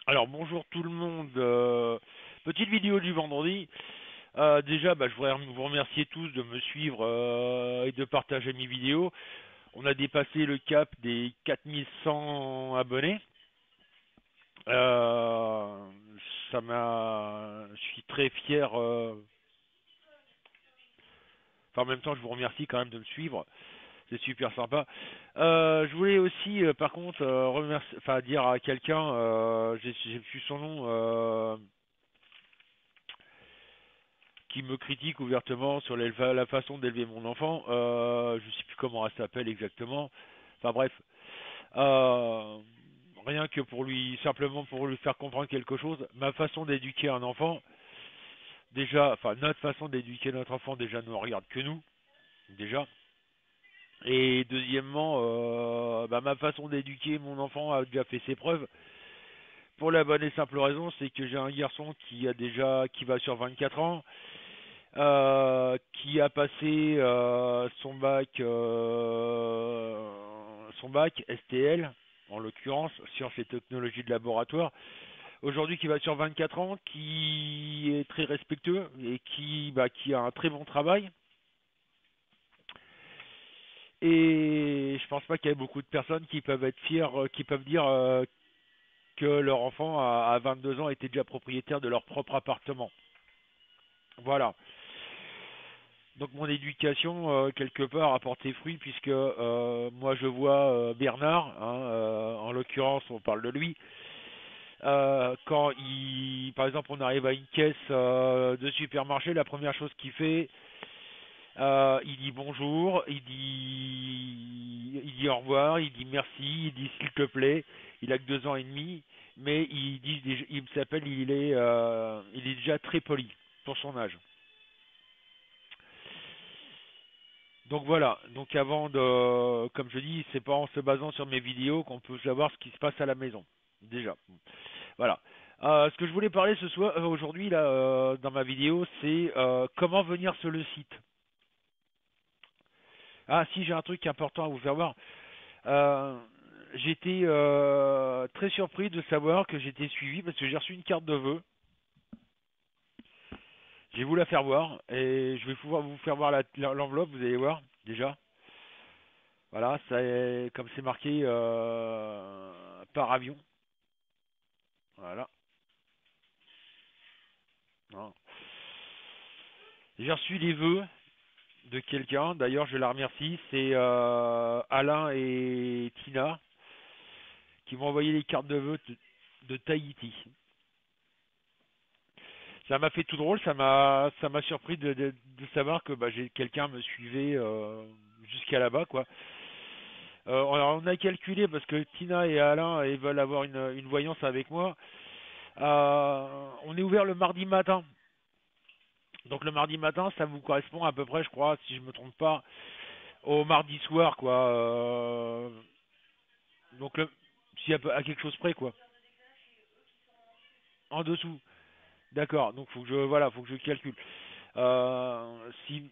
Alors bonjour tout le monde. Petite vidéo du vendredi. Déjà, je voudrais vous remercier tous de me suivre et de partager mes vidéos. On a dépassé le cap des 4100 abonnés. Euh, je suis très fier. Enfin, en même temps, je vous remercie quand même de me suivre. C'est super sympa. Je voulais aussi, par contre, dire à quelqu'un, j'ai plus son nom. Qui me critique ouvertement sur la façon d'élever mon enfant. Je sais plus comment elle s'appelle exactement. Enfin bref, euh, rien que pour lui, simplement pour lui faire comprendre quelque chose. Ma façon d'éduquer un enfant, déjà, enfin notre façon d'éduquer notre enfant déjà ne regarde que nous, déjà. Et deuxièmement, ma façon d'éduquer mon enfant a déjà fait ses preuves. Pour la bonne et simple raison, c'est que j'ai un garçon qui va sur 24 ans, qui a passé son bac STL, en l'occurrence sciences et technologies de laboratoire. Aujourd'hui, qui va sur 24 ans, qui est très respectueux et qui a un très bon travail. Et je pense pas qu'il y ait beaucoup de personnes qui peuvent être fiers, qui peuvent dire que leur enfant à 22 ans était déjà propriétaire de leur propre appartement. Voilà. Donc mon éducation, quelque part, a porté fruit puisque moi je vois Bernard, hein, en l'occurrence on parle de lui, quand par exemple on arrive à une caisse de supermarché, la première chose qu'il fait, il dit bonjour, il dit au revoir, il dit merci, il dit s'il te plaît, il a que 2 ans et demi, mais il s'appelle, il est déjà très poli pour son âge. Donc voilà, donc comme je dis, c'est pas en se basant sur mes vidéos qu'on peut savoir ce qui se passe à la maison, déjà. Voilà. Ce que je voulais parler aujourd'hui là, dans ma vidéo, c'est comment venir sur le site. Ah si, j'ai un truc important à vous faire voir. Euh, J'étais très surpris de savoir que j'étais suivi parce que j'ai reçu une carte de vœux. Je vais vous la faire voir et je vais pouvoir vous faire voir l'enveloppe, vous allez voir déjà. Voilà, comme c'est marqué par avion. Voilà. Voilà. J'ai reçu les vœux de quelqu'un. D'ailleurs, je la remercie. C'est Alain et Tina qui m'ont envoyé les cartes de vœux de Tahiti. Ça m'a fait tout drôle. Ça m'a surpris de savoir que j'ai quelqu'un me suivait jusqu'à là-bas, quoi. Alors, on a calculé parce que Tina et Alain ils veulent avoir une voyance avec moi. On est ouvert le mardi matin. Donc le mardi matin, ça vous correspond à peu près, je crois, si je me trompe pas, au mardi soir, quoi. Donc si à quelque chose près, quoi. En dessous. D'accord. Donc faut que je calcule. Si,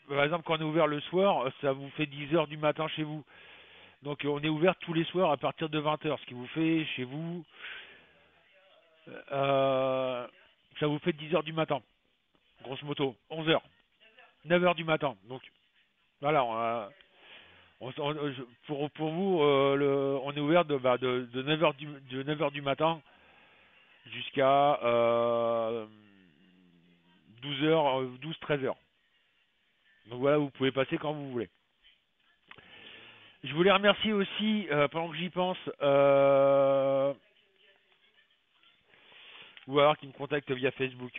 par exemple, quand on est ouvert le soir, ça vous fait 10 heures du matin chez vous. Donc on est ouvert tous les soirs à partir de 20 heures, ce qui vous fait chez vous, euh, ça vous fait 10 heures du matin, grosso modo, 11 heures, 9 heures du matin. Donc voilà, pour vous, on est ouvert de 9 heures du matin jusqu'à 12 heures, 12, 13 heures. Donc voilà, vous pouvez passer quand vous voulez. Je voulais remercier aussi, pendant que j'y pense, ou alors qui me contactent via Facebook.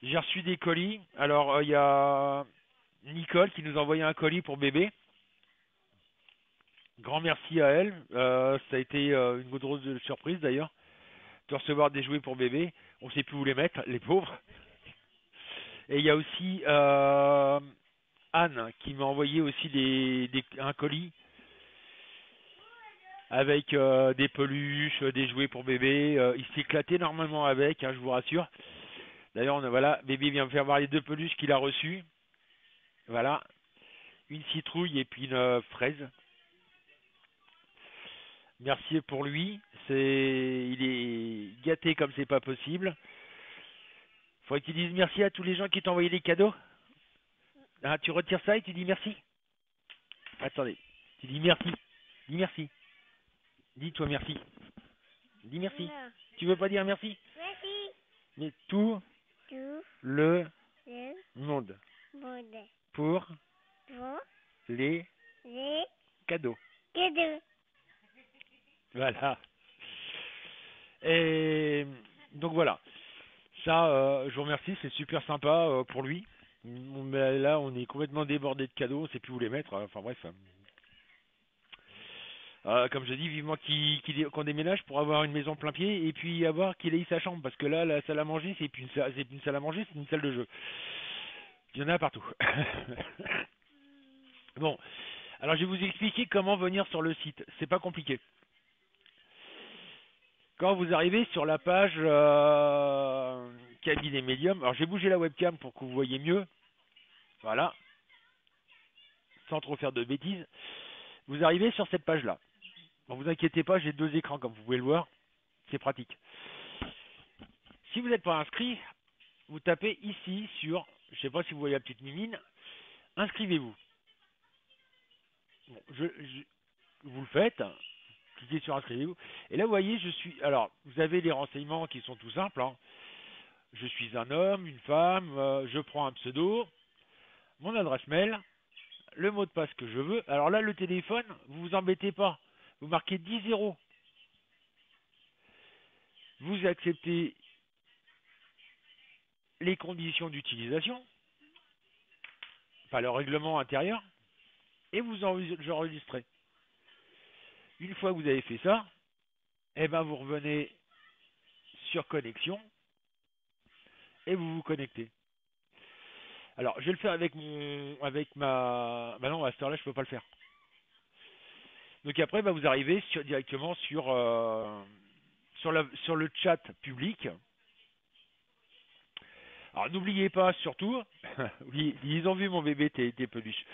J'ai reçu des colis. Alors, il y a Nicole qui nous a envoyé un colis pour bébé. Grand merci à elle. Ça a été une drôle de surprise d'ailleurs de recevoir des jouets pour bébé. On sait plus où les mettre, les pauvres. Et il y a aussi Anne qui m'a envoyé aussi un colis avec des peluches, des jouets pour bébé. Il s'est éclaté normalement avec, hein, je vous rassure. D'ailleurs, voilà, bébé vient me faire voir les 2 peluches qu'il a reçues. Voilà, une citrouille et puis une fraise. Merci pour lui. gâté comme c'est pas possible. Faudrait que tu dises merci à tous les gens qui t'ont envoyé des cadeaux. Ah, tu retires ça et tu dis merci. Attendez, tu dis merci. Dis merci. Dis-toi merci. Dis merci. Non. Tu veux pas dire merci? Merci. Mais tout Tout le le monde monde pour pour les les cadeaux. cadeaux. Voilà. Et donc voilà. Ça, je vous remercie, c'est super sympa pour lui. Mais là, on est complètement débordé de cadeaux, on ne sait plus où les mettre. Enfin bref. Comme je dis, vivement qu'on déménage pour avoir une maison plein pied et puis avoir qu'il ait sa chambre. Parce que là, la salle à manger, c'est plus c'est plus une salle à manger, c'est une salle de jeu. Il y en a partout. Bon, alors je vais vous expliquer comment venir sur le site. C'est pas compliqué. Quand vous arrivez sur la page cabinet médium, alors j'ai bougé la webcam pour que vous voyez mieux. Voilà, sans trop faire de bêtises. Vous arrivez sur cette page-là. Bon, vous inquiétez pas, j'ai deux écrans comme vous pouvez le voir. C'est pratique. Si vous n'êtes pas inscrit, vous tapez ici sur, je ne sais pas si vous voyez la petite mimine, inscrivez-vous. Bon, vous le faites, cliquez sur inscrivez-vous. Et là, vous voyez, alors, vous avez les renseignements qui sont tout simples. Hein. Je suis un homme, une femme, je prends un pseudo, mon adresse mail, le mot de passe que je veux. Alors là, le téléphone, vous vous embêtez pas. Vous marquez 10 zéros. Vous acceptez les conditions d'utilisation, enfin le règlement intérieur, et vous enregistrez. Une fois que vous avez fait ça, eh ben vous revenez sur connexion et vous vous connectez. Alors, je vais le faire avec bah non, à cette heure-là, je peux pas le faire. Donc après, bah, vous arrivez directement sur le chat public. Alors n'oubliez pas surtout, oui, ils ont vu mon bébé tes peluches.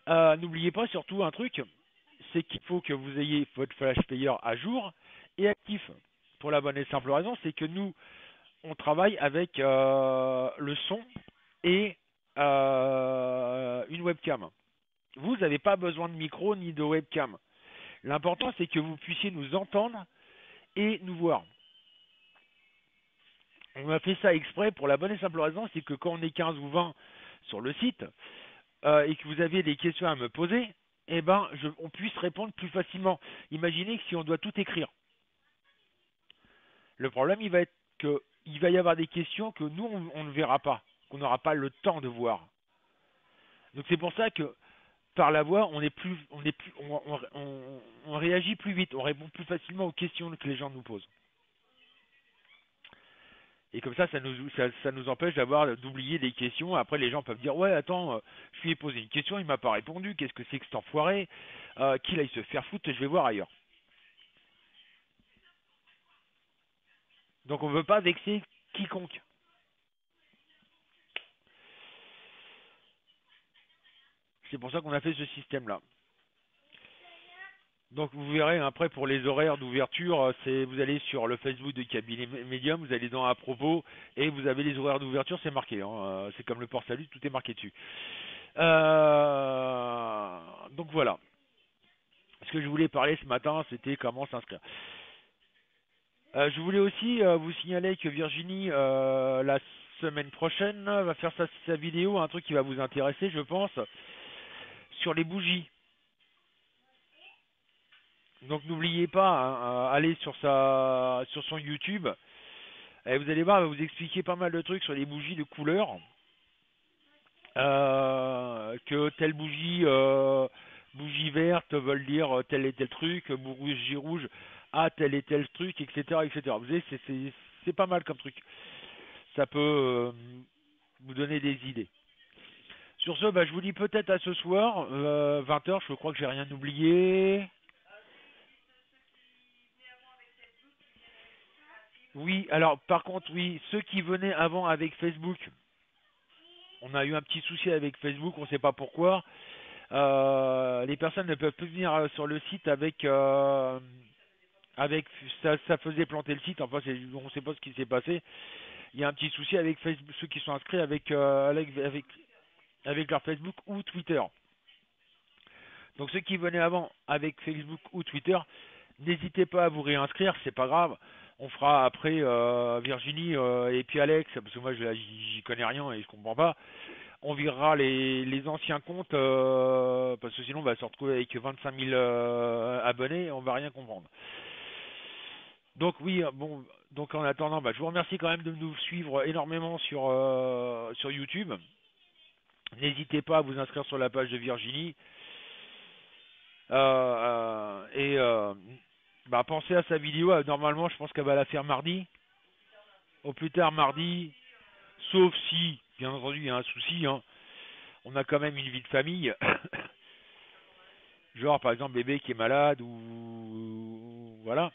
N'oubliez pas surtout un truc, c'est qu'il faut que vous ayez votre flash player à jour et actif. Pour la bonne et simple raison, c'est que nous, on travaille avec le son et une webcam. Vous n'avez pas besoin de micro ni de webcam. L'important, c'est que vous puissiez nous entendre et nous voir. On a fait ça exprès pour la bonne et simple raison, c'est que quand on est 15 ou 20 sur le site et que vous avez des questions à me poser, eh ben, on puisse répondre plus facilement. Imaginez que si on doit tout écrire, le problème, il va être qu'il va y avoir des questions que nous, on ne verra pas, qu'on n'aura pas le temps de voir. Donc c'est pour ça que par la voix, on réagit plus vite, on répond plus facilement aux questions que les gens nous posent. Et comme ça nous empêche d'oublier des questions. Après, les gens peuvent dire ouais, attends, je lui ai posé une question, il m'a pas répondu. Qu'est-ce que c'est que cet enfoiré? Qu'il aille se faire foutre, je vais voir ailleurs. Donc on ne veut pas vexer quiconque. C'est pour ça qu'on a fait ce système-là. Donc vous verrez après pour les horaires d'ouverture, vous allez sur le Facebook de Cabinet Medium, vous allez dans à propos et vous avez les horaires d'ouverture, c'est marqué. Hein, c'est comme le port salut, tout est marqué dessus. Donc voilà. Ce que je voulais parler ce matin, c'était comment s'inscrire. Je voulais aussi vous signaler que Virginie, la semaine prochaine, va faire sa vidéo, un truc qui va vous intéresser, je pense, sur les bougies. Donc n'oubliez pas, hein, allez sur son YouTube, et vous allez voir, elle va vous expliquer pas mal de trucs sur les bougies de couleur. Que telle bougie verte veulent dire tel et tel truc, bougie rouge a tel et tel truc, etc., etc. Vous voyez, c'est pas mal comme truc. Ça peut vous donner des idées. Sur ce, bah, je vous dis peut-être à ce soir, 20h, je crois que j'ai rien oublié. Oui, alors par contre, oui, ceux qui venaient avant avec Facebook, on a eu un petit souci avec Facebook, on ne sait pas pourquoi. Les personnes ne peuvent plus venir sur le site avec avec ça faisait planter le site. Enfin, on ne sait pas ce qui s'est passé. Il y a un petit souci avec Facebook, ceux qui sont inscrits avec leur Facebook ou Twitter. Donc ceux qui venaient avant avec Facebook ou Twitter, n'hésitez pas à vous réinscrire, c'est pas grave. On fera après Virginie et puis Alex, parce que moi j'y connais rien et je comprends pas. On virera les anciens comptes parce que sinon on va se retrouver avec 25 000 abonnés et on va rien comprendre. Donc oui, bon, donc en attendant, je vous remercie quand même de nous suivre énormément sur YouTube. N'hésitez pas à vous inscrire sur la page de Virginie. Et pensez à sa vidéo. Normalement, je pense qu'elle va la faire mardi. Au plus tard mardi. Sauf si, bien entendu, il y a un souci. Hein. On a quand même une vie de famille. Genre, par exemple, bébé qui est malade ou voilà.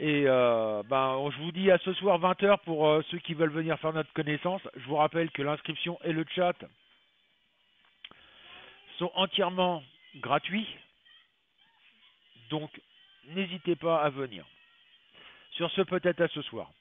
Et je vous dis à ce soir 20h pour ceux qui veulent venir faire notre connaissance. Je vous rappelle que l'inscription et le chat sont entièrement gratuits. Donc, n'hésitez pas à venir. Sur ce, peut-être à ce soir.